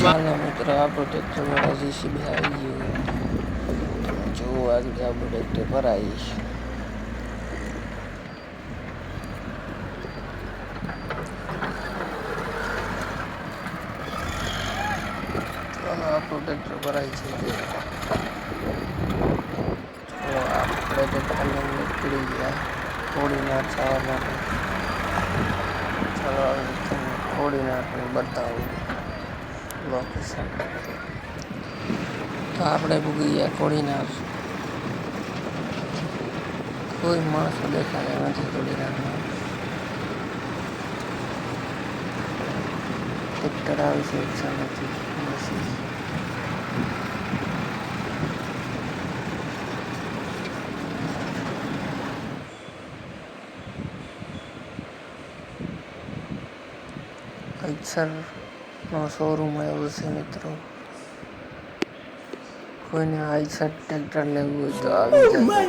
ચાલો મિત્રો, આપણું ટ્રેક્ટર વાળા જીસીબી આવી ગયું. જો આગળ આપણું ટ્રેક્ટર ભરાઈશ. આપણું ટ્રેક્ટર ભરાય છે. આપણે ટ્રેક્ટરને નીકળી ગયા કોડીનાર જવા માટે. ચાલો કોડીનારને બતાવું લોકેશન. તો આપણે ભૂગી ગયા કોડીનાર. કોઈ માણસો દેખાયા નથી કોડીનારમાં. ટ્રેક્ટર આવી છે ઈચ્છા નથી. આઈસરનો શોરૂમ આવ્યો છે મિત્રો. કોઈને આઈસર ટ્રેક્ટર લેવું હોય તો આવી જાય.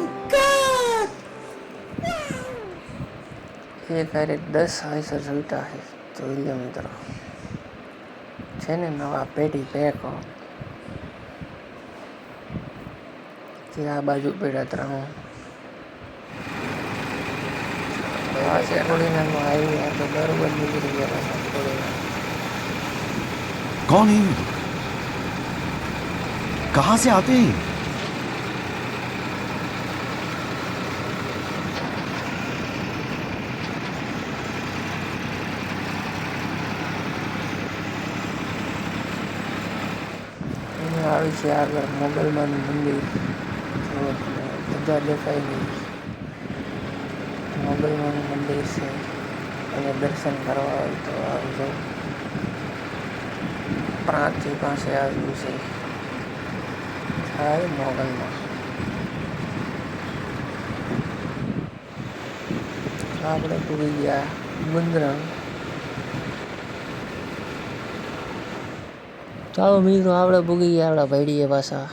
એક હારે 10 આઈસર જોઈતા છે તો લે મિત્રો. છે ને નવા પેઢી પેકો જે આ બાજુ પેડા 3 આ છે કોડીનારમાં આવી તો બરોબર નીકળી ગયા. कौन है? कहां से आते हैं? આવી છે આગળ મોગલમાનું મંદિર. બધા દેખાય નહીં. મોગલમાનું મંદિર છે. અહીંયા દર્શન કરવા હોય તો આવી જાય. પ્રાંતથી પાસે આવ્યું છે. થાય મોગલમાં. આપણે પૂરી ગયા મુંદ્રા. ચાલો મિત્રો, આપણે ભૂગી ગયા આપણા ભાઈડીએ પાછા.